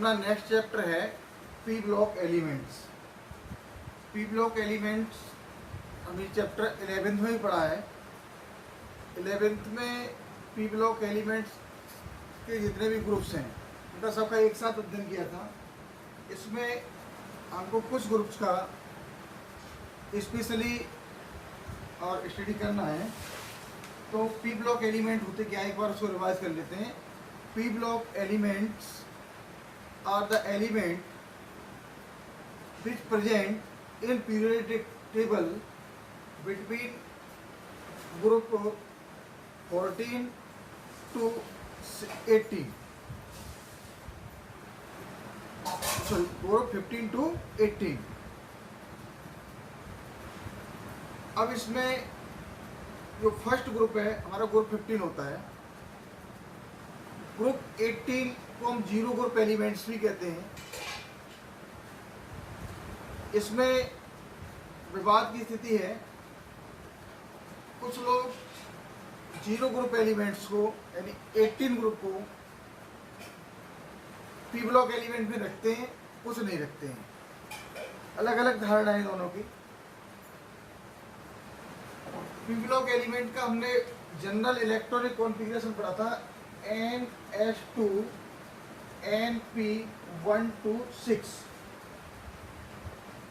अपना next chapter है P block elements. P block elements अभी चैप्टर 11th में ही पढ़ा है। 11th में पी ब्लॉक एलिमेंट्स के जितने भी ग्रुप्स हैं उनका सबका एक साथ अध्ययन किया था। इसमें हमको कुछ ग्रुप्स का स्पेशली और स्टडी करना है। तो पी ब्लॉक एलिमेंट होते क्या, एक बार उसको रिवाइज कर लेते हैं। P block elements are the element which present in periodic table between group 14 to 18, sorry, group 15 to 18। अब इसमें जो फर्स्ट ग्रुप है हमारा ग्रुप 15 होता है। ग्रुप 18 को हम जीरो ग्रुप एलिमेंट्स भी कहते हैं। इसमें विवाद की स्थिति है। कुछ लोग जीरो ग्रुप एलिमेंट्स को यानी 18 ग्रुप को पी ब्लॉक एलिमेंट में रखते हैं, कुछ नहीं रखते हैं। अलग अलग धारणा है दोनों की। पी ब्लॉक एलिमेंट का हमने जनरल इलेक्ट्रॉनिक कॉन्फ़िगरेशन पढ़ा था NS2 NP126।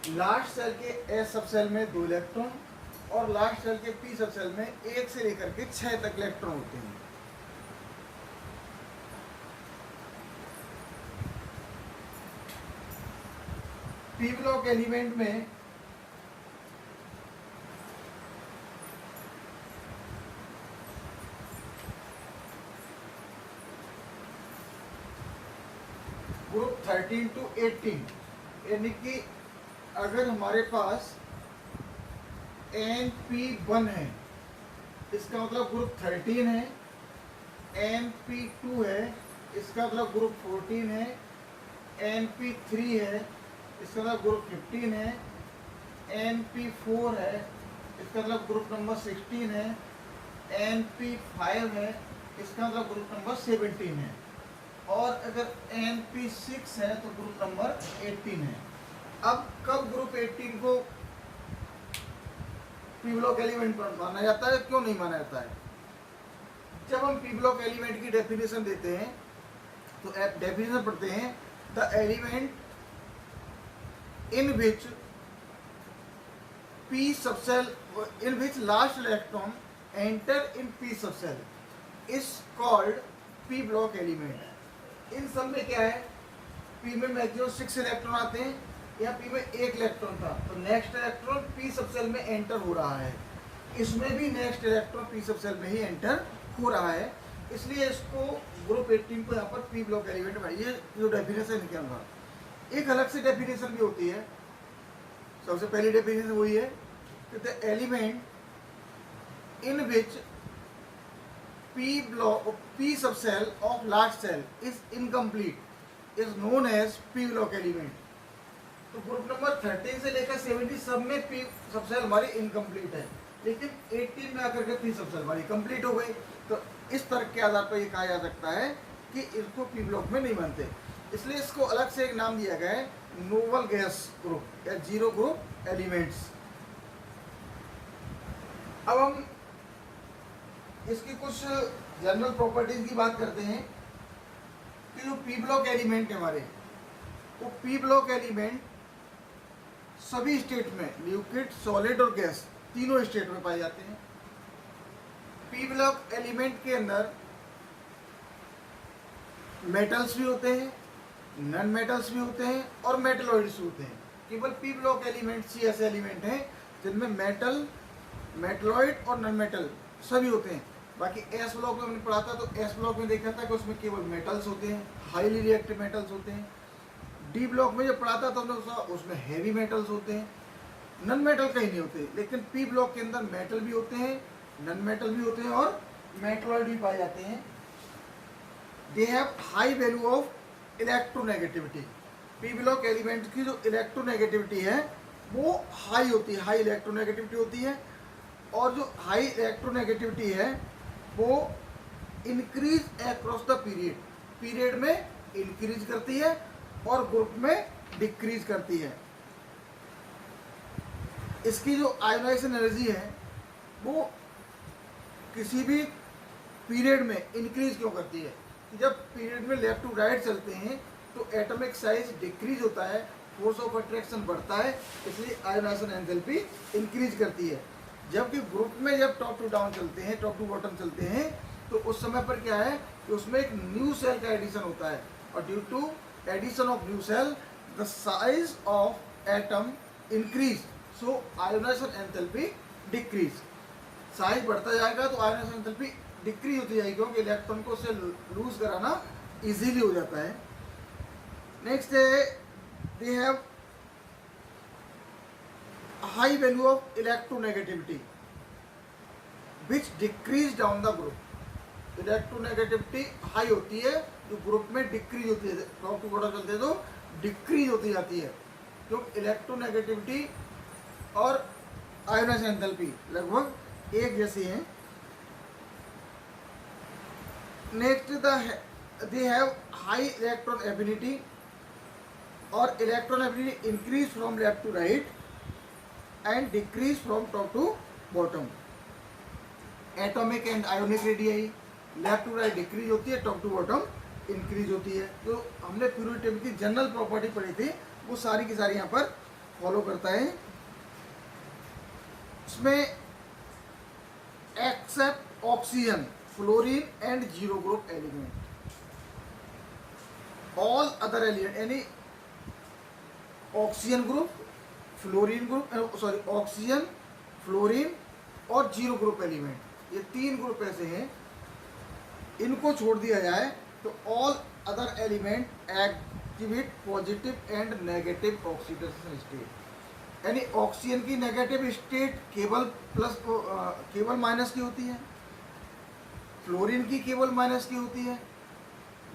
लास्ट सेल के S सब सेल में 2 इलेक्ट्रॉन और लास्ट सेल के P सब सेल में 1 से लेकर के 6 तक इलेक्ट्रॉन होते हैं। पी ब्लॉक एलिमेंट में ग्रुप 13 to 18 यानी कि अगर हमारे पास NP1 है इसका मतलब ग्रुप 13 है, NP2 है इसका मतलब ग्रुप 14 है, NP3 है इसका मतलब ग्रुप 15 है, NP4 है इसका मतलब ग्रुप नंबर 16 है, NP5 है इसका मतलब ग्रुप नंबर 17 है और अगर NP6 है तो ग्रुप नंबर 18 है। अब कब ग्रुप 18 को पी ब्लॉक एलिमेंट पर माना जाता है, क्यों नहीं माना जाता है? जब हम पी ब्लॉक एलिमेंट की डेफिनेशन देते हैं तो डेफिनेशन पढ़ते हैं the element in which P subshell in which last electron enter in P subshell is called P block element. इन सब में क्या है, पी में मैक्सिमम 6 इलेक्ट्रॉन आते हैं, या पी में 1 इलेक्ट्रॉन था तो नेक्स्ट इलेक्ट्रॉन पी सब सेल में एंटर हो रहा है। इसमें भी नेक्स्ट इलेक्ट्रॉन पी सब सेल में ही एंटर हो रहा है, इसलिए इसको ग्रुप 18 को यहाँ पर पी ब्लॉक एलिमेंट में, ये जो डेफिनेशन निकलना। एक अलग से डेफिनेशन भी होती है। सबसे पहली डेफिनेशन वही है कि the element in which P subshell of last shell is incomplete is known as P block element. तो ग्रुप नंबर 13 से लेकर 70 सब में पी सब सेल हमारी इनकम्प्लीट है, लेकिन 18 में आकर के पी सब सेल हमारी कंप्लीट हो गई। तो इस तर्क के आधार पर ये कहा जा सकता है कि इसको पी ब्लॉक में नहीं मानते, इसलिए इसको अलग से एक नाम दिया गया है नोवल गैस ग्रुप या जीरो ग्रुप एलिमेंट्स। अब हम इसकी कुछ जनरल प्रॉपर्टीज की बात करते हैं कि जो पी ब्लॉक एलिमेंट है हमारे, वो पी ब्लॉक एलिमेंट सभी स्टेट में लिक्विड, सॉलिड और गैस तीनों स्टेट में पाए जाते हैं। पी ब्लॉक एलिमेंट के अंदर मेटल्स भी होते हैं, नॉन मेटल्स भी होते हैं और मेटलॉइड्स होते हैं। केवल पी ब्लॉक एलिमेंट्स ही ऐसे एलिमेंट हैं जिनमें मेटल, मेटलॉइड और नॉन मेटल सभी होते हैं। बाकी एस ब्लॉक में हमने पढ़ा था तो एस ब्लॉक में देखा था कि उसमें केवल मेटल्स होते हैं, हाईली रिएक्टिव मेटल्स होते हैं। डी ब्लॉक में जब पढ़ा था तो हमने उसमें हैवी मेटल्स होते हैं, नॉन मेटल कहीं नहीं होते। लेकिन पी ब्लॉक के अंदर मेटल भी होते हैं, नॉन मेटल भी होते हैं और मेटलॉइड भी पाए जाते हैं। दे have high value of electronegativity. P block element की जो इलेक्ट्रोनेगेटिविटी है वो हाई होती है, हाई इलेक्ट्रोनेगेटिविटी होती है। और जो हाई इलेक्ट्रोनेगेटिविटी है वो increase across the period, period में इंक्रीज करती है और ग्रुप में डिक्रीज करती है। इसकी जो आयोनाइजेशन एनर्जी है वो किसी भी पीरियड में इंक्रीज क्यों करती है कि जब पीरियड में लेफ्ट टू राइट चलते हैं तो एटॉमिक साइज डिक्रीज होता है, फोर्स ऑफ अट्रैक्शन बढ़ता है, इसलिए आयोनाइजेशन एंथैल्पी इंक्रीज करती है। जबकि ग्रुप में जब टॉप टू डाउन चलते हैं, टॉप टू बॉटम चलते हैं, तो उस समय पर क्या है कि उसमें एक न्यू सेल का एडिशन होता है और due to addition of new cell the size of atom increase, so ionisation enthalpy decrease. Size बढ़ता जाएगा तो आयोनाइजेशन एंथैल्पी डिक्रीज होती जाएगी क्योंकि इलेक्ट्रॉन को उससे लूज कराना इजीली हो जाता है। नेक्स्ट है दे have high value of electronegativity which decrease down the group. Electronegativity high होती है जो ग्रुप में डिक्रीज होती है, टॉप टू बॉटम चलते हैं तो डिक्रीज होती जाती है। तो इलेक्ट्रोनेगेटिविटी और आयोनाइजेशन एंथैल्पी लगभग एक जैसी हैं। Next they have high electron affinity और electron affinity increase from left to right and decrease from top to bottom. Atomic and ionic radii left to right decrease होती है, टॉप टू बॉटम इंक्रीज होती है। तो हमने purity table की general property पढ़ी थी वो सारी की सारी यहाँ पर फॉलो करता है। इसमें except oxygen, fluorine and zero group element, all other element यानी oxygen group, fluorine group, sorry oxygen, fluorine और जीरो ग्रुप एलिमेंट, ये तीन ग्रुप ऐसे हैं, इनको छोड़ दिया जाए तो all other element activate positive and negative oxidation state. यानी ऑक्सीजन की नेगेटिव स्टेट केवल माइनस की होती है, फ्लोरीन की केवल माइनस की होती है,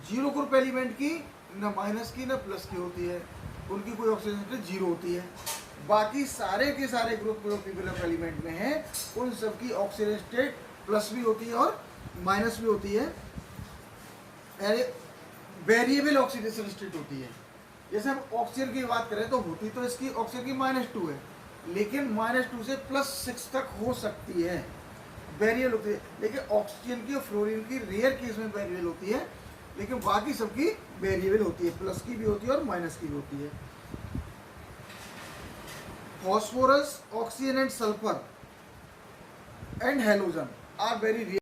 जीरो ग्रुप एलिमेंट की न माइनस की न प्लस की होती है, उनकी कोई ऑक्सीजन स्टेट जीरो होती है। बाकी सारे के सारे ग्रुप जो पीपीएफ एलिमेंट में हैं उन सब की ऑक्सीजन स्टेट प्लस भी होती है और माइनस भी होती है, यानी वेरिएबल ऑक्सीडेशन स्टेट होती है। जैसे हम ऑक्सीजन की बात करें तो होती तो इसकी ऑक्सीजन की -2 है, लेकिन -2 से +6 तक हो सकती है, वेरिएबल होती है। लेकिन ऑक्सीजन की और फ्लोरीन की रेयर केस में वेरिएबल होती है, लेकिन बाकी सबकी वेरिएबल होती है, प्लस की भी होती है और माइनस की भी होती है। Phosphorus, oxygen and sulphur and halogen are very